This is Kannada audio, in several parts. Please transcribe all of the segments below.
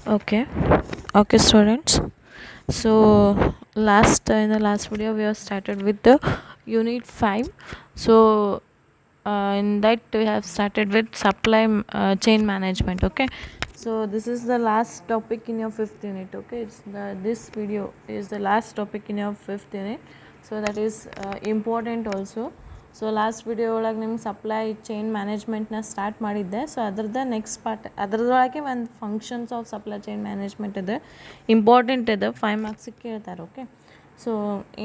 Okay, okay, students. So, in the last video, we have started with the unit 5. So, in that we have started with supply chain management. Okay, so this is the last topic in your fifth unit. Okay, this video is the last topic in your fifth unit. So that is important also. So last video ಒಳಗೆ ನಿಮ್ಗೆ ಸಪ್ಲೈ ಚೈನ್ ಮ್ಯಾನೇಜ್ಮೆಂಟ್ನ ಸ್ಟಾರ್ಟ್ ಮಾಡಿದ್ದೆ. ಸೊ ಅದ್ರದ್ದು ನೆಕ್ಸ್ಟ್ ಪಾರ್ಟ್ ಅದ್ರದೊಳಗೆ ಒಂದು functions of supply chain management ಇದೆ, ಇಂಪಾರ್ಟೆಂಟ್ ಇದೆ, 5 ಮಾರ್ಕ್ಸಿಗೆ ಕೇಳ್ತಾರೆ. ಓಕೆ, ಸೊ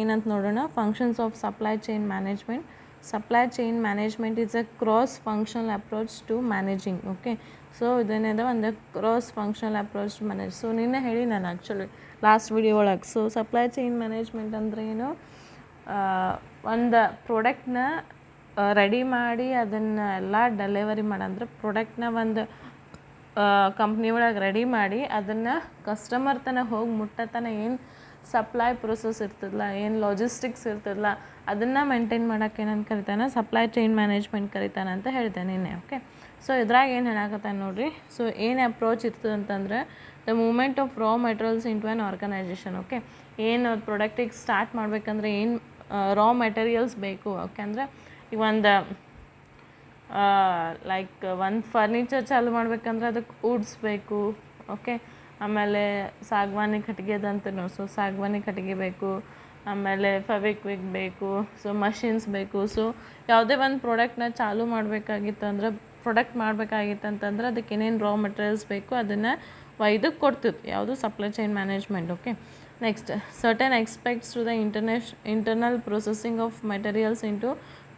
ಏನಂತ ನೋಡೋಣ. Functions of supply chain management. Supply chain management is a cross functional approach to managing. Okay, so ಇದೇನಿದೆ ಒಂದು cross functional approach to manage. So ನಿನ್ನೆ ಹೇಳಿ ನಾನು ಆ್ಯಕ್ಚುಲಿ ಲಾಸ್ಟ್ ವಿಡಿಯೋ ಒಳಗೆ. ಸೊ ಸಪ್ಲೈ ಚೈನ್ ಮ್ಯಾನೇಜ್ಮೆಂಟ್ ಅಂದರೆ ಏನು, ಒಂದು ಪ್ರಾಡಕ್ಟ್ನ ರೆಡಿ ಮಾಡಿ ಅದನ್ನು ಎಲ್ಲ ಡೆಲಿವರಿ ಮಾಡಂದ್ರೆ ಪ್ರಾಡಕ್ಟ್ನ ಒಂದು ಕಂಪ್ನಿ ಒಳಗೆ ರೆಡಿ ಮಾಡಿ ಅದನ್ನು ಕಸ್ಟಮರ್ ತನಕ ಹೋಗಿ ಮುಟ್ಟತನ ಏನು ಸಪ್ಲೈ ಪ್ರೊಸೆಸ್ ಇರ್ತದಲ್ಲ, ಏನು ಲಾಜಿಸ್ಟಿಕ್ಸ್ ಇರ್ತದಲ್ಲ, ಅದನ್ನು ಮೇಂಟೈನ್ ಮಾಡೋಕೆ ಏನಂತ ಕರಿತಾನೆ, ಸಪ್ಲೈ ಚೈನ್ ಮ್ಯಾನೇಜ್ಮೆಂಟ್ ಕರಿತಾನೆ ಅಂತ ಹೇಳಿದೆ ನಿನ್ನೆ. ಓಕೆ, ಸೊ ಇದ್ರಾಗ ಏನು ಹೇಳಕತ್ತಾನೆ ನೋಡಿರಿ. ಸೊ ಏನು ಅಪ್ರೋಚ್ ಇರ್ತದೆ ಅಂತಂದರೆ the movement of raw materials into an organisation. Okay, ಏನು ಪ್ರಾಡಕ್ಟಿಗೆ ಸ್ಟಾರ್ಟ್ ಮಾಡಬೇಕಂದ್ರೆ ಏನು ರಾ ಮೆಟೀರಿಯಲ್ಸ್ ಬೇಕು. ಓಕೆ, ಅಂದರೆ ಈಗ ಒಂದು ಲೈಕ್ ಒಂದು ಫರ್ನಿಚರ್ ಚಾಲು ಮಾಡ್ಬೇಕಂದ್ರೆ ಅದಕ್ಕೆ ವುಡ್ಸ್ ಬೇಕು. ಓಕೆ, ಆಮೇಲೆ ಸಾಗವಾನಿ ಕಟ್ಟಿಗೆ ಅದಂತನೂ. ಸೊ ಸಾಗವಾನಿ ಕಟ್ಟಿಗೆ ಬೇಕು, ಆಮೇಲೆ ಫೆವಿಕ್ವಿಕ್ ಬೇಕು, ಸೊ ಮಷಿನ್ಸ್ ಬೇಕು. ಸೊ ಯಾವುದೇ ಒಂದು ಪ್ರಾಡಕ್ಟ್ನ ಚಾಲು ಮಾಡಬೇಕಾಗಿತ್ತು ಅಂದ್ರೆ, ಪ್ರಾಡಕ್ಟ್ ಮಾಡಬೇಕಾಗಿತ್ತಂತಂದ್ರೆ ಅದಕ್ಕೆ ಏನೇನು ರಾ ಮೆಟೀರಿಯಲ್ಸ್ ಬೇಕು ಅದನ್ನು ಒಯ್ದಕ್ಕೆ ಕೊಡ್ತಿತ್ತು ಯಾವುದು supply chain management. Okay, next certain expects to the internal processing of materials into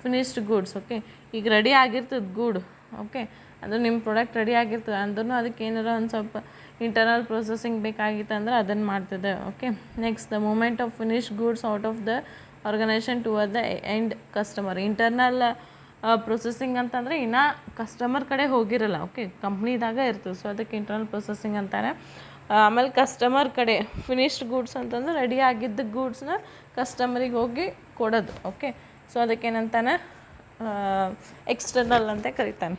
finished goods. Okay, ಈಗ ರೆಡಿ ಆಗಿರ್ತದೆ ಗೂಡ್. ಓಕೆ, ಅಂದರೆ ನಿಮ್ಮ ಪ್ರಾಡಕ್ಟ್ ರೆಡಿ ಆಗಿರ್ತದೆ ಅಂದ್ರೂ ಅದಕ್ಕೆ ಏನಾರ ಒಂದು ಸ್ವಲ್ಪ ಇಂಟರ್ನಲ್ ಪ್ರೊಸೆಸಿಂಗ್ ಬೇಕಾಗಿತ್ತು ಅಂದ್ರೆ ಅದನ್ನು ಮಾಡ್ತದೆ. Okay, next the movement of finished goods out of the organisation toward the end customer. Internal processing ಅಂತಂದರೆ ಇನ್ನೂ ಕಸ್ಟಮರ್ ಕಡೆ ಹೋಗಿರಲ್ಲ. ಓಕೆ, ಕಂಪ್ನಿದಾಗ ಇರ್ತದೆ, ಸೊ ಅದಕ್ಕೆ ಇಂಟರ್ನಲ್ ಪ್ರೊಸೆಸಿಂಗ್ ಅಂತಾರೆ. ಆಮೇಲೆ ಕಸ್ಟಮರ್ ಕಡೆ ಫಿನಿಶ್ಡ್ ಗೂಡ್ಸ್ ಅಂತಂದ್ರೆ ರೆಡಿ ಆಗಿದ್ದ ಗೂಡ್ಸ್ನ ಕಸ್ಟಮರಿಗೆ ಹೋಗಿ ಕೊಡೋದು. ಓಕೆ, ಸೊ ಅದಕ್ಕೇನಂತಾನೆ ಎಕ್ಸ್ಟರ್ನಲ್ ಅಂತ ಕರಿತಾನೆ.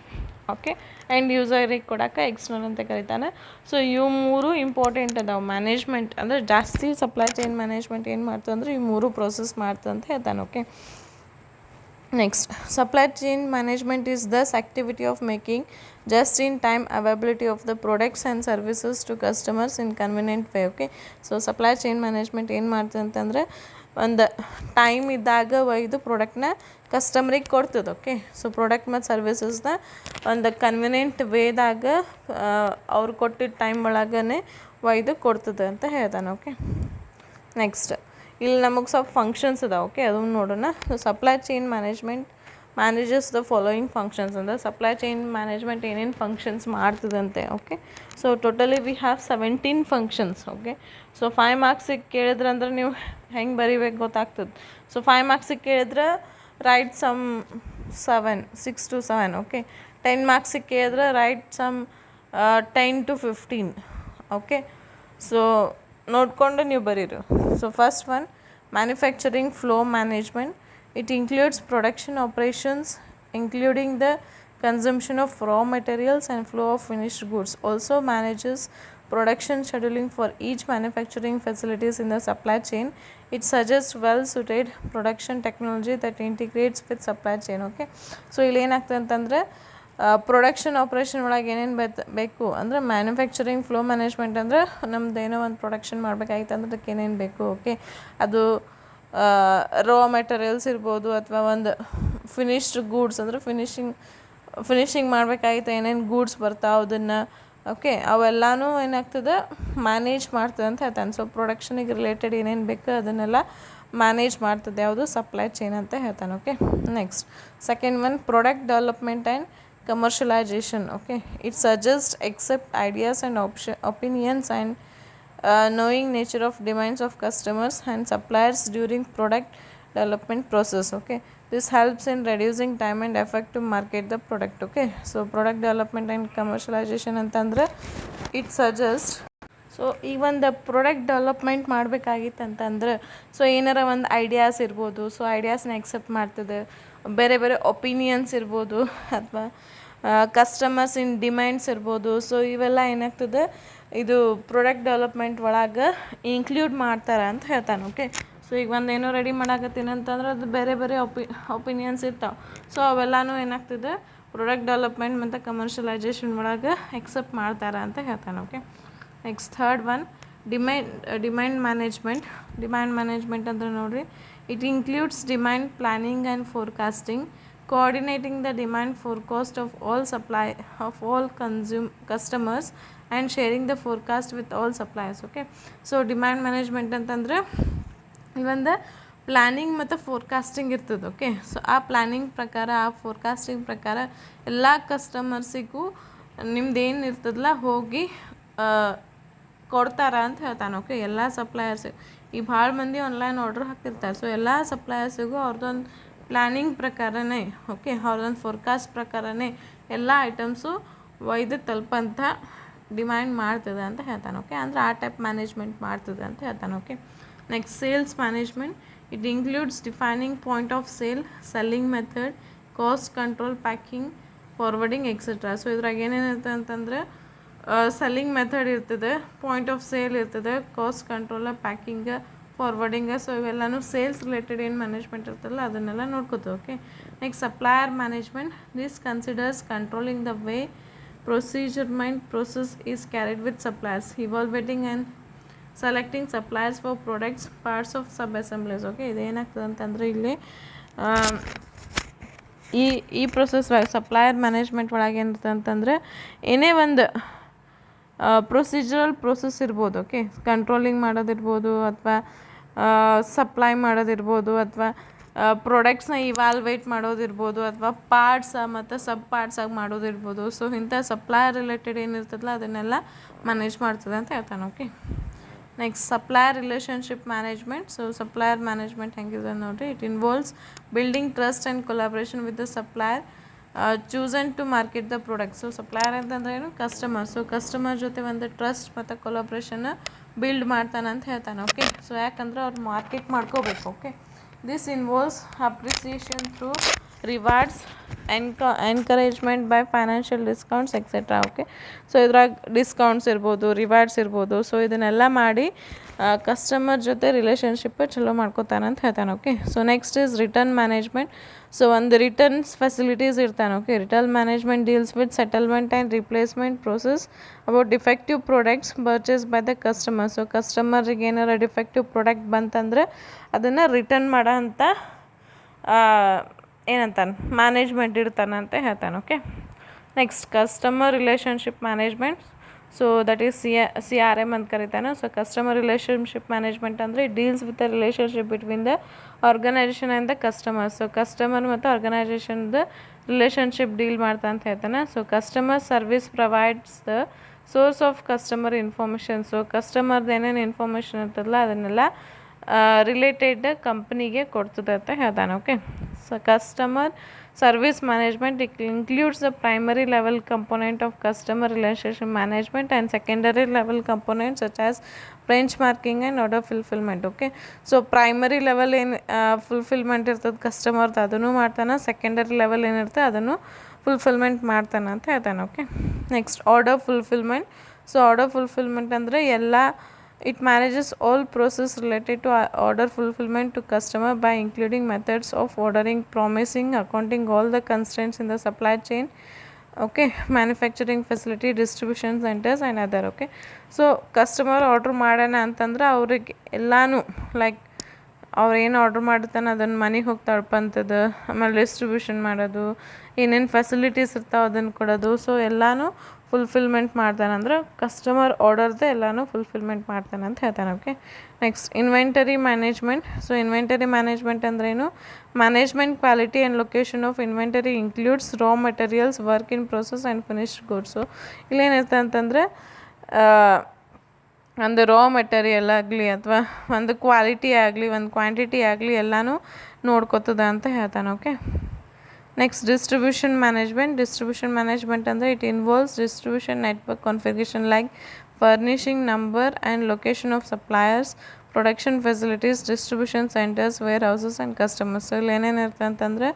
ಓಕೆ, ಆ್ಯಂಡ್ ಯೂಸರಿಗೆ ಕೊಡೋಕೆ ಎಕ್ಸ್ಟರ್ನಲ್ ಅಂತ ಕರಿತಾನೆ. ಸೊ ಇವು ಮೂರು ಇಂಪಾರ್ಟೆಂಟ್ ಅದಾವೆ. ಮ್ಯಾನೇಜ್ಮೆಂಟ್ ಅಂದರೆ ಜಾಸ್ತಿ ಸಪ್ಲೈ ಚೈನ್ ಮ್ಯಾನೇಜ್ಮೆಂಟ್ ಏನು ಮಾಡ್ತದೆ ಅಂದರೆ ಈ ಮೂರು ಪ್ರೋಸೆಸ್ ಮಾಡ್ತದೆ ಅಂತ ಹೇಳ್ತಾನೆ. Okay, next, supply chain management is thus activity of making just in time availability of the products and services to customers in convenient way. Okay, so supply chain management ಏನು ಮಾಡ್ತದೆ ಅಂತಂದರೆ ಒಂದು ಟೈಮ್ ಇದ್ದಾಗ ಒಯ್ದು ಪ್ರಾಡಕ್ಟ್ನ ಕಸ್ಟಮರಿಗೆ ಕೊಡ್ತದೆ. ಓಕೆ, ಸೊ ಪ್ರಾಡಕ್ಟ್ ಮತ್ತು ಸರ್ವಿಸಸ್ನ ಒಂದು ಕನ್ವಿನಿಯೆಂಟ್ ವೇದಾಗ ಅವ್ರು ಕೊಟ್ಟಿದ್ದ ಟೈಮ್ ಒಳಗೇ ಒಯ್ದು ಕೊಡ್ತದೆ ಅಂತ ಹೇಳ್ತಾನೆ. ಓಕೆ, ನೆಕ್ಸ್ಟ್ ಇಲ್ಲಿ ನಮಗೆ ಸ್ವಲ್ಪ ಫಂಕ್ಷನ್ಸ್ ಅದಾವೆ. ಓಕೆ, ಅದನ್ನು ನೋಡೋಣ. Supply chain management manages the following functions ಅಂದರೆ ಸಪ್ಲೈ ಚೈನ್ ಮ್ಯಾನೇಜ್ಮೆಂಟ್ ಏನೇನು ಫಂಕ್ಷನ್ಸ್ ಮಾಡ್ತದಂತೆ. Okay, so totally we have 17 functions. Okay, so 5 ಮಾರ್ಕ್ಸಿಗೆ ಕೇಳಿದ್ರೆ ಅಂದ್ರೆ ನೀವು ಹೆಂಗೆ ಬರೀಬೇಕು ಗೊತ್ತಾಗ್ತದೆ. ಸೊ 5 ಮಾರ್ಕ್ಸಿಗೆ ಕೇಳಿದ್ರೆ ರೈಟ್ ಸಮ್ 6 to 7. ಓಕೆ, 10 ಮಾರ್ಕ್ಸಿಗೆ ಕೇಳಿದ್ರೆ write some 10 to 15. Okay, so ನೋಡಿಕೊಂಡು ನೀವು ಬರೀರಿ. So first one, manufacturing flow management. It includes production operations including the consumption of raw materials and flow of finished goods. Also manages production scheduling for each manufacturing facilities in the supply chain. It suggests well suited production technology that integrates with supply chain. Okay, so ಇಲ್ಲಿ ಏನಾಗ್ತದೆ ಅಂತಂದರೆ ಪ್ರೊಡಕ್ಷನ್ ಆಪ್ರೇಷನ್ ಒಳಗೆ ಏನೇನು ಬೇಕು ಅಂದರೆ ಮ್ಯಾನುಫ್ಯಾಕ್ಚರಿಂಗ್ ಫ್ಲೋ ಮ್ಯಾನೇಜ್ಮೆಂಟ್ ಅಂದರೆ ನಮ್ದು ಏನೋ ಒಂದು ಪ್ರೊಡಕ್ಷನ್ ಮಾಡಬೇಕಾಗಿತ್ತು ಅಂದ್ರೆ ಅದಕ್ಕೆ ಏನೇನು ಬೇಕು. ಓಕೆ, ಅದು ರಾ ಮೆಟೀರಿಯಲ್ಸ್ ಇರ್ಬೋದು ಅಥವಾ ಒಂದು ಫಿನಿಶ್ಡ್ ಗೂಡ್ಸ್ ಅಂದರೆ ಫಿನಿಶಿಂಗ್ ಮಾಡಬೇಕಾಗಿತ್ತು ಏನೇನು ಗೂಡ್ಸ್ ಬರ್ತಾವೆ ಅದನ್ನು. ಓಕೆ, ಅವೆಲ್ಲನೂ ಏನಾಗ್ತದೆ ಮ್ಯಾನೇಜ್ ಮಾಡ್ತದೆ ಅಂತ ಹೇಳ್ತಾನೆ. ಸೊ ಪ್ರೊಡಕ್ಷನಿಗೆ ರಿಲೇಟೆಡ್ ಏನೇನು ಬೇಕು ಅದನ್ನೆಲ್ಲ ಮ್ಯಾನೇಜ್ ಮಾಡ್ತದೆ ಯಾವುದು ಸಪ್ಲೈ ಚೈನ್ ಅಂತ ಹೇಳ್ತಾನೆ. Okay, next second one, product development and commercialization. Okay, it suggests accept ideas and opinions and knowing nature of demands of customers and suppliers during product development process. Okay, this helps in reducing time and effort to market the product. Okay, so product development and commercialization ಅಂತಂದರೆ it suggests. ಸೊ ಈ ಒಂದು ಪ್ರಾಡಕ್ಟ್ ಡೆವಲಪ್ಮೆಂಟ್ ಮಾಡಬೇಕಾಗಿತ್ತಂತಂದ್ರೆ ಸೊ ಏನಾರ ಒಂದು ಐಡಿಯಾಸ್ ಇರ್ಬೋದು. ಸೊ ಐಡಿಯಾಸ್ನ ಎಕ್ಸೆಪ್ಟ್ ಮಾಡ್ತದೆ. ಬೇರೆ ಬೇರೆ ಒಪಿನಿಯನ್ಸ್ ಇರ್ಬೋದು ಅಥವಾ ಕಸ್ಟಮರ್ಸ್ ಇನ್ ಡಿಮ್ಯಾಂಡ್ಸ್ ಇರ್ಬೋದು. ಸೊ ಇವೆಲ್ಲ ಏನಾಗ್ತದೆ, ಇದು ಪ್ರಾಡಕ್ಟ್ ಡೆವಲಪ್ಮೆಂಟ್ ಒಳಗೆ ಇನ್ಕ್ಲೂಡ್ ಮಾಡ್ತಾರೆ ಅಂತ ಹೇಳ್ತಾನೆ. ಓಕೆ, ಸೊ ಈಗ ಒಂದೇನೋ ರೆಡಿ ಮಾಡಾಕತ್ತೀನಿ ಅಂತಂದ್ರೆ ಅದು ಬೇರೆ ಬೇರೆ ಒಪಿನಿಯನ್ಸ್ ಇರ್ತಾವೆ. ಸೊ ಅವೆಲ್ಲನೂ ಏನಾಗ್ತದೆ, ಪ್ರಾಡಕ್ಟ್ ಡೆವಲಪ್ಮೆಂಟ್ ಮತ್ತು ಕಮರ್ಷಿಯಲೈಜೇಷನ್ ಒಳಗೆ ಎಕ್ಸೆಪ್ಟ್ ಮಾಡ್ತಾರೆ ಅಂತ ಹೇಳ್ತಾನೆ. Okay, next third one demand management. Demand management ಅಂದರೆ ನೋಡಿರಿ, it includes demand planning and forecasting, coordinating the demand forecast of all customers and sharing the forecast with all suppliers. Okay, so demand management ಅಂತಂದ್ರೆ ಇವಂದು ಪ್ಲ್ಯಾನಿಂಗ್ ಮತ್ತು ಫೋರ್ಕಾಸ್ಟಿಂಗ್ ಇರ್ತದೆ. ಓಕೆ, ಸೊ ಆ ಪ್ಲ್ಯಾನಿಂಗ್ ಪ್ರಕಾರ, ಆ ಫೋರ್ಕಾಸ್ಟಿಂಗ್ ಪ್ರಕಾರ ಎಲ್ಲ ಕಸ್ಟಮರ್ಸಿಗೂ ನಿಮ್ದು ಏನು ಇರ್ತದಲ್ಲ ಹೋಗಿ ಕೊಡ್ತಾರ ಅಂತ ಹೇಳ್ತಾನೆ. ಓಕೆ, ಎಲ್ಲ ಸಪ್ಲಯರ್ಸಿಗೆ ಈ ಭಾಳ ಮಂದಿ ಆನ್ಲೈನ್ ಆರ್ಡ್ರ್ ಹಾಕ್ತಿರ್ತಾರೆ. ಸೊ ಎಲ್ಲ ಸಪ್ಲಯರ್ಸಿಗೂ ಅವ್ರದ್ದೊಂದು ಪ್ಲ್ಯಾನಿಂಗ್ ಪ್ರಕಾರನೇ, ಓಕೆ, ಅವ್ರದ್ದೊಂದು ಫೋರ್ಕಾಸ್ಟ್ ಪ್ರಕಾರನೇ ಎಲ್ಲ ಐಟಮ್ಸು ಒಯ್ದು ತಲುಪಂಥ ಡಿಮ್ಯಾಂಡ್ ಮಾಡ್ತದೆ ಅಂತ ಹೇಳ್ತಾನೆ. ಓಕೆ, ಅಂದರೆ ಆ ಟೈಪ್ ಮ್ಯಾನೇಜ್ಮೆಂಟ್ ಮಾಡ್ತದೆ ಅಂತ ಹೇಳ್ತಾನೆ. Okay, next sales management. It includes defining point of sale, selling method, cost control, packing, forwarding etcetera. So ಇದ್ರಾಗ ಏನೇನಿರ್ತದೆ ಅಂತಂದರೆ ಸೆಲ್ಲಿಂಗ್ ಮೆಥಡ್ ಇರ್ತದೆ, ಪಾಯಿಂಟ್ ಆಫ್ ಸೇಲ್ ಇರ್ತದೆ, ಕಾಸ್ಟ್ ಕಂಟ್ರೋಲ, ಪ್ಯಾಕಿಂಗ, ಫಾರ್ವರ್ಡಿಂಗ. ಸೊ ಇವೆಲ್ಲನೂ ಸೇಲ್ಸ್ ರಿಲೇಟೆಡ್ ಏನು ಮ್ಯಾನೇಜ್ಮೆಂಟ್ ಇರ್ತಲ್ಲ ಅದನ್ನೆಲ್ಲ ನೋಡ್ಕೋತೀವಿ. Okay, next supplier management. This considers controlling the way procurement process is carried with suppliers, evaluating and selecting suppliers for products, parts of sub-assemblies. Okay, ಇದೇನಾಗ್ತದೆ ಅಂತಂದರೆ ಇಲ್ಲಿ ಈ ಪ್ರೊಸೆಸ್ ಸಪ್ಲೈಯರ್ ಮ್ಯಾನೇಜ್ಮೆಂಟ್ ಒಳಗೆ ಏನಿರ್ತದೆ ಅಂತಂದರೆ ಏನೇ ಒಂದು ಪ್ರೊಸೀಜರಲ್ ಪ್ರೋಸೆಸ್ ಇರ್ಬೋದು. ಓಕೆ, ಕಂಟ್ರೋಲಿಂಗ್ ಮಾಡೋದಿರ್ಬೋದು, ಅಥವಾ ಸಪ್ಲೈ ಮಾಡೋದಿರ್ಬೋದು, ಅಥವಾ ಪ್ರಾಡಕ್ಟ್ಸ್ನ ಇವ್ಯಾಲ್ವೇಟ್ ಮಾಡೋದಿರ್ಬೋದು, ಅಥವಾ ಪಾರ್ಟ್ಸ್ ಮತ್ತು ಸಬ್ ಪಾರ್ಟ್ಸಾಗಿ ಮಾಡೋದಿರ್ಬೋದು. ಸೊ ಇಂಥ ಸಪ್ಲೈಯರ್ ರಿಲೇಟೆಡ್ ಏನಿರ್ತದಲ್ಲ ಅದನ್ನೆಲ್ಲ ಮ್ಯಾನೇಜ್ ಮಾಡ್ತದೆ ಅಂತ ಹೇಳ್ತಾನೆ. Okay, next supplier relationship management. So supplier management ಹೆಂಗಿದೆ ನೋಡಿರಿ, it involves building trust and collaboration with the supplier chosen to market the product. So supplier ಅಂತಂದ್ರೆ ಏನು, ಕಸ್ಟಮರ್. ಸೊ ಕಸ್ಟಮರ್ ಜೊತೆ ಒಂದು ಟ್ರಸ್ಟ್ ಮತ್ತು ಕೊಲಾಬ್ರೇಷನ್ನ ಬಿಲ್ಡ್ ಮಾಡ್ತಾನೆ ಅಂತ ಹೇಳ್ತಾನೆ. ಓಕೆ, ಸೊ ಯಾಕಂದ್ರೆ ಅವ್ರು ಮಾರ್ಕೆಟ್ ಮಾಡ್ಕೋಬೇಕು. Okay, this involves appreciation through rewards, encouragement by financial discounts etcetera. Okay, so ಇದ್ರಾಗ ಡಿಸ್ಕೌಂಟ್ಸ್ ಇರ್ಬೋದು, ರಿವಾರ್ಡ್ಸ್ ಇರ್ಬೋದು. ಸೊ ಇದನ್ನೆಲ್ಲ ಮಾಡಿ ಕಸ್ಟಮರ್ ಜೊತೆ ರಿಲೇಷನ್ಶಿಪ್ ಚಲೋ ಮಾಡ್ಕೋತಾನೆ ಅಂತ ಹೇಳ್ತಾನೆ. Okay, so next is return management. So ಒಂದು ರಿಟರ್ನ್ಸ್ ಫೆಸಿಲಿಟೀಸ್ ಇರ್ತಾನೆ. Okay, return management deals with settlement and replacement process about defective products purchase by the customer. So ಕಸ್ಟಮರಿಗೆ ಏನಾರ ಡಿಫೆಕ್ಟಿವ್ ಪ್ರಾಡಕ್ಟ್ ಬಂತಂದ್ರೆ ಅದನ್ನು ರಿಟರ್ನ್ ಮಾಡೋ ಅಂಥ ಏನಂತಾನೆ ಮ್ಯಾನೇಜ್ಮೆಂಟ್ ಇರ್ತಾನೆ ಅಂತ ಹೇಳ್ತಾನೆ. Okay, next customer relationship management. So that is CRM ಅಂತ ಕರೀತಾನೆ. ಸೊ ಕಸ್ಟಮರ್ ರಿಲೇಷನ್ಶಿಪ್ ಮ್ಯಾನೇಜ್ಮೆಂಟ್ ಅಂದರೆ it deals with the relationship between the organisation and the customer. So customer ಮತ್ತು ಆರ್ಗನೈಜೇಷನ್ದು ರಿಲೇಷನ್ಶಿಪ್ ಡೀಲ್ ಮಾಡ್ತಾ ಅಂತ ಹೇಳ್ತಾನೆ. So customer service provides the source of customer information. So ಕಸ್ಟಮರ್ದು ಏನೇನು ಇನ್ಫಾರ್ಮೇಷನ್ ಇರ್ತದಲ್ಲ ಅದನ್ನೆಲ್ಲ ರಿಲೇಟೆಡ್ ಕಂಪ್ನಿಗೆ ಕೊಡ್ತದೆ ಅಂತ ಹೇಳ್ತಾನೆ. Okay, so customer service management it includes the primary level component of customer relationship management and secondary level component such as bench marking and order fulfilment. Okay, so primary level ಏನು ಫುಲ್ಫಿಲ್ಮೆಂಟ್ ಇರ್ತದೆ ಕಸ್ಟಮರ್ದು ಅದನ್ನು ಮಾಡ್ತಾನೆ, ಸೆಕೆಂಡರಿ ಲೆವೆಲ್ ಏನಿರ್ತದೆ ಅದನ್ನು ಫುಲ್ಫಿಲ್ಮೆಂಟ್ ಮಾಡ್ತಾನೆ ಅಂತ ಹೇಳ್ತಾನೆ. Okay, next order fulfilment. So order fulfilment ಅಂದರೆ ಎಲ್ಲ it manages all process related to order fulfillment to customer by including methods of ordering, promising, accounting all the constraints in the supply chain. Okay, manufacturing facility, distribution centers and other. Okay, so customer order ಮಾಡೋಣ ಅಂತಂದ್ರೆ ಅವ್ರಿಗೆ ಎಲ್ಲಾನು ಲೈಕ್ ಅವ್ರು ಏನು ಆರ್ಡ್ರ್ ಮಾಡಿರ್ತಾನೆ ಅದನ್ನು ಮನೆಗೆ ಹೋಗಿ ತಳ್ಪಂಥದ್ದು, ಆಮೇಲೆ ಡಿಸ್ಟ್ರಿಬ್ಯೂಷನ್ ಮಾಡೋದು, ಏನೇನು ಫೆಸಿಲಿಟೀಸ್ ಇರ್ತಾವೆ ಅದನ್ನು ಕೊಡೋದು. ಸೊ ಎಲ್ಲನೂ ಫುಲ್ಫಿಲ್ಮೆಂಟ್ ಮಾಡ್ತಾನೆ, ಅಂದ್ರೆ ಕಸ್ಟಮರ್ ಆರ್ಡರ್ದೇ ಎಲ್ಲನೂ ಫುಲ್ಫಿಲ್ಮೆಂಟ್ ಮಾಡ್ತಾನೆ ಅಂತ ಹೇಳ್ತಾನೆ. Okay, next inventory management. So inventory management ಅಂದ್ರೇನು, management quality and location of inventory includes raw materials, work in process and finished goods. ಇಲ್ಲೇನಿರ್ತದೆ ಅಂತಂದರೆ ಒಂದು ರಾ ಮೆಟೀರಿಯಲ್ ಆಗಲಿ ಅಥವಾ ಒಂದು ಕ್ವಾಲಿಟಿ ಆಗಲಿ ಒಂದು ಕ್ವಾಂಟಿಟಿ ಆಗಲಿ ಎಲ್ಲನೂ ನೋಡ್ಕೋತದ ಅಂತ ಹೇಳ್ತಾನೆ. Okay, next distribution management. Distribution management ಅಂದರೆ it involves distribution network configuration like furnishing number and location of suppliers, production facilities, distribution centres, warehouses and customers. ಇಲ್ಲಿ ಏನೇನು ಇರ್ತದೆ ಅಂತಂದರೆ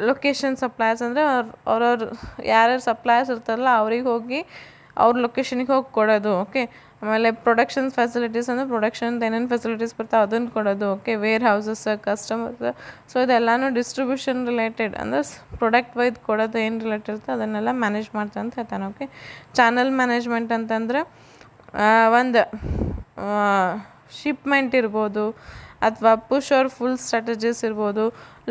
ಲೊಕೇಶನ್ ಸಪ್ಲೈಯರ್ಸ್ ಅಂದರೆ ಅವ್ರವ್ರು ಯಾರ್ಯಾರು ಸಪ್ಲೈಯರ್ಸ್ ಇರ್ತಾರಲ್ಲ ಅವ್ರಿಗೆ ಹೋಗಿ ಅವ್ರ ಲೊಕೇಶನಿಗೆ ಹೋಗಿ ಕೊಡೋದು. ಓಕೆ, ಆಮೇಲೆ ಪ್ರೊಡಕ್ಷನ್ ಫೆಸಿಲಿಟೀಸ್ ಅಂದರೆ ಪ್ರೊಡಕ್ಷನ್ದು ಏನೇನು ಫೆಸಿಲಿಟೀಸ್ ಬರ್ತಾವೆ ಅದನ್ನು ಕೊಡೋದು. Okay, warehouses, customers, so ಇದೆಲ್ಲನೂ ಡಿಸ್ಟ್ರಿಬ್ಯೂಷನ್ ರಿಲೇಟೆಡ್ ಅಂದರೆ ಪ್ರಾಡಕ್ಟ್ ವೈಸ್ ಕೊಡೋದು ಏನು ರಿಲೇಟೆಡ್ ಇರ್ತದೆ ಅದನ್ನೆಲ್ಲ ಮ್ಯಾನೇಜ್ ಮಾಡ್ತಾ ಅಂತ ಹೇಳ್ತಾನೆ. ಓಕೆ, ಚಾನಲ್ ಮ್ಯಾನೇಜ್ಮೆಂಟ್ ಅಂತಂದ್ರೆ ಒಂದು ಶಿಪ್ಮೆಂಟ್ ಇರ್ಬೋದು ಅಥವಾ ಪುಷ್ ಆರ್ ಫುಲ್ ಸ್ಟ್ರಾಟಜೀಸ್ ಇರ್ಬೋದು,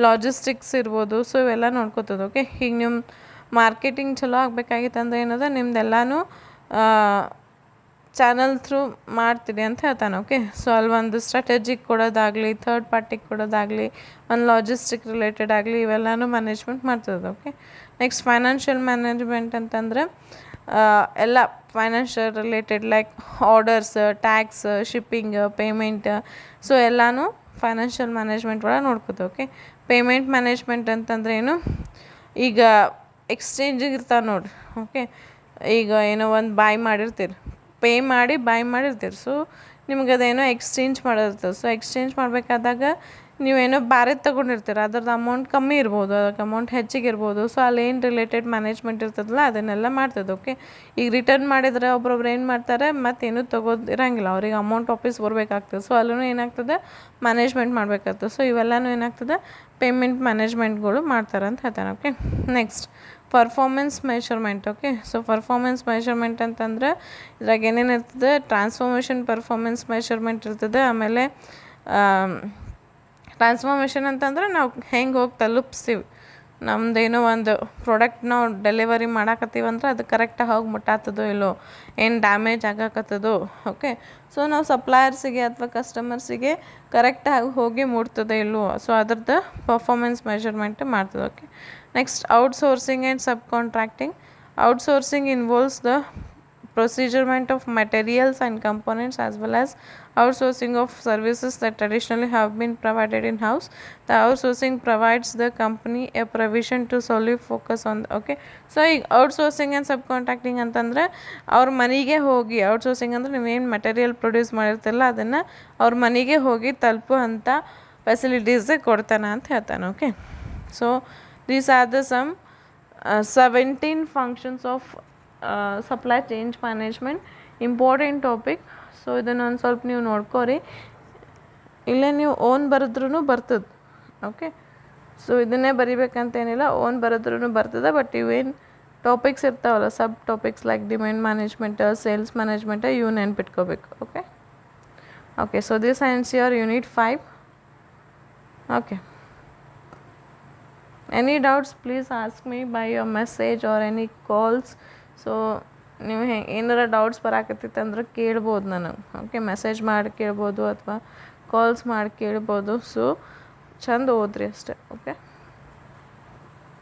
ಲಾಜಿಸ್ಟಿಕ್ಸ್ ಇರ್ಬೋದು. ಸೊ ಇವೆಲ್ಲ ನೋಡ್ಕೋತದೆ. ಓಕೆ, ಈಗ ನಿಮ್ಮ ಮಾರ್ಕೆಟಿಂಗ್ ಚಲೋ ಆಗಬೇಕಾಗಿತ್ತು ಅಂದರೆ ಏನದ ನಿಮ್ದೆಲ್ಲನೂ ಚಾನಲ್ ಥ್ರೂ ಮಾಡ್ತೀರಿ ಅಂತ ಹೇಳ್ತಾನೆ. ಓಕೆ, ಸೊ ಅಲ್ಲಿ ಒಂದು ಸ್ಟ್ರಾಟಜಿಗೆ ಕೊಡೋದಾಗಲಿ, ಥರ್ಡ್ ಪಾರ್ಟಿಗೆ ಕೊಡೋದಾಗಲಿ, ಒಂದು ಲಾಜಿಸ್ಟಿಕ್ ರಿಲೇಟೆಡ್ ಆಗಲಿ ಇವೆಲ್ಲನೂ ಮ್ಯಾನೇಜ್ಮೆಂಟ್ ಮಾಡ್ತದೆ. ಓಕೆ, ನೆಕ್ಸ್ಟ್ ಫೈನಾನ್ಷಿಯಲ್ ಮ್ಯಾನೇಜ್ಮೆಂಟ್ ಅಂತಂದರೆ ಎಲ್ಲ financial related like orders, tax, shipping, payment, so ಎಲ್ಲನೂ ಫೈನಾನ್ಷಿಯಲ್ ಮ್ಯಾನೇಜ್ಮೆಂಟ್ ಒಳಗೆ ನೋಡ್ಕೋತೀವಿ. ಓಕೆ, ಪೇಮೆಂಟ್ ಮ್ಯಾನೇಜ್ಮೆಂಟ್ ಅಂತಂದ್ರೆ ಏನು, ಈಗ ಎಕ್ಸ್ಚೇಂಜಿಗೆ ಇರ್ತಾವೆ ನೋಡಿರಿ. ಓಕೆ, ಈಗ ಏನೋ ಒಂದು ಬಾಯ್ ಮಾಡಿರ್ತೀರಿ. ಸೊ ನಿಮ್ಗೆ ಅದೇನೋ ಎಕ್ಸ್ಚೇಂಜ್ ಮಾಡೋದಿರ್ತದೆ. ಸೊ ಎಕ್ಸ್ಚೇಂಜ್ ಮಾಡಬೇಕಾದಾಗ ನೀವೇನೋ ಬೇರೆದು ತೊಗೊಂಡಿರ್ತೀರ, ಅದ್ರದ್ದು ಅಮೌಂಟ್ ಕಮ್ಮಿ ಇರ್ಬೋದು, ಅದಕ್ಕೆ ಅಮೌಂಟ್ ಹೆಚ್ಚಿಗೆ ಇರ್ಬೋದು. ಸೊ ಅಲ್ಲಿ ಏನು ರಿಲೇಟೆಡ್ ಮ್ಯಾನೇಜ್ಮೆಂಟ್ ಇರ್ತದಲ್ಲ ಅದನ್ನೆಲ್ಲ ಮಾಡ್ತದೆ. ಓಕೆ, ಈಗ ರಿಟರ್ನ್ ಮಾಡಿದರೆ ಒಬ್ರೊಬ್ರು ಏನು ಮಾಡ್ತಾರೆ, ಮತ್ತೇನು ಇರಂಗಿಲ್ಲ, ಅವ್ರಿಗೆ ಅಮೌಂಟ್ ವಾಪಸ್ ಬರಬೇಕಾಗ್ತದೆ. ಸೊ ಅಲ್ಲೂ ಏನಾಗ್ತದೆ, ಮ್ಯಾನೇಜ್ಮೆಂಟ್ ಮಾಡಬೇಕಾಗ್ತದೆ. ಸೊ ಇವೆಲ್ಲನೂ ಏನಾಗ್ತದೆ, ಪೇಮೆಂಟ್ ಮ್ಯಾನೇಜ್ಮೆಂಟ್ಗಳು ಮಾಡ್ತಾರೆ ಅಂತ ಹೇಳ್ತಾನೆ. Okay, next performance measurement. Okay, so performance measurement ಅಂತಂದ್ರೆ ಇದ್ರಾಗ ಏನೇನು ಇರ್ತದೆ, ಟ್ರಾನ್ಸ್ಫಾರ್ಮೇಷನ್ ಪರ್ಫಾರ್ಮೆನ್ಸ್ ಮೆಷರ್ಮೆಂಟ್ ಇರ್ತದೆ. ಆಮೇಲೆ ಟ್ರಾನ್ಸ್ಫಾರ್ಮೇಷನ್ ಅಂತಂದ್ರೆ ನಾವು ಹೆಂಗೆ ಹೋಗಿ ತಲುಪಿಸ್ತೀವಿ, ನಮ್ಮದೇನೋ ಒಂದು ಪ್ರಾಡಕ್ಟ್ ನಾವು ಡೆಲಿವರಿ ಮಾಡಾಕತ್ತೀವಂದ್ರೆ ಅದು ಕರೆಕ್ಟಾಗಿ ಹೋಗಿ ಮುಟ್ಟಾಗ್ತದೋ ಇಲ್ಲೋ, ಏನು ಡ್ಯಾಮೇಜ್ ಆಗಾಕತ್ತದೋ. ಓಕೆ, ಸೊ ನಾವು ಸಪ್ಲೈಯರ್ಸಿಗೆ ಅಥವಾ ಕಸ್ಟಮರ್ಸಿಗೆ ಕರೆಕ್ಟಾಗಿ ಹೋಗಿ ಮುಟ್ತದೆ ಇಲ್ಲವೋ, ಸೊ ಅದ್ರದ್ದು ಪರ್ಫಾರ್ಮೆನ್ಸ್ ಮೆಷರ್ಮೆಂಟ್ ಮಾಡ್ತದೆ. Okay, next outsourcing and sub contracting. Outsourcing involves the procurement of materials and components as well as outsourcing of services that traditionally have been provided in house. The outsourcing provides the company a provision to solely focus on okay, so ಈಗ ಔಟ್ಸೋರ್ಸಿಂಗ್ ಆ್ಯಂಡ್ ಸಬ್ ಕಾಂಟ್ರಾಕ್ಟಿಂಗ್ ಅಂತಂದರೆ ಅವ್ರ ಮನೆಗೆ ಹೋಗಿ, ಔಟ್ಸೋರ್ಸಿಂಗ್ ಅಂದರೆ ನೀವೇನು ಮೆಟೀರಿಯಲ್ ಪ್ರೊಡ್ಯೂಸ್ ಮಾಡಿರ್ತಿಲ್ಲ ಅದನ್ನು ಅವ್ರ ಮನೆಗೆ ಹೋಗಿ ತಲುಪುವಂಥ ಫೆಸಿಲಿಟೀಸ್ ಕೊಡ್ತಾನೆ ಅಂತ ಹೇಳ್ತಾನೆ. Okay, so these are the some 17 functions of supply chain management, important topic. So ಇದನ್ನು ಒಂದು ಸ್ವಲ್ಪ ನೀವು ನೋಡ್ಕೋರಿ, ಇಲ್ಲೇ ನೀವು ಓನ್ ಬರೆದ್ರೂ ಬರ್ತದೆ. ಓಕೆ, ಸೊ ಇದನ್ನೇ ಬರಿಬೇಕಂತೇನಿಲ್ಲ, ಓನ್ ಬರೆದ್ರೂ ಬರ್ತದೆ. ಬಟ್ ಇವೇನು ಟಾಪಿಕ್ಸ್ ಇರ್ತಾವಲ್ಲ, subtopics like demand management, sales management, ಇವು ನೆನ್ಪಿಟ್ಕೋಬೇಕು. Okay, okay, so this ends your Unit 5. Okay, any doubts please ask me by your message or any calls. So ನೀವು ಏನಾರ ಡೌಟ್ಸ್ ಬರಾಕತ್ತಿತ್ತು ಅಂದ್ರೆ ಕೇಳ್ಬೋದು ನನಗೆ. ಓಕೆ, ಮೆಸೇಜ್ ಮಾಡಿ ಕೇಳ್ಬೋದು ಅಥವಾ ಕಾಲ್ಸ್ ಮಾಡಿ ಕೇಳ್ಬೋದು. ಸೊ ಚಂದ ಓದ್ರಿ ಅಷ್ಟೇ. ಓಕೆ.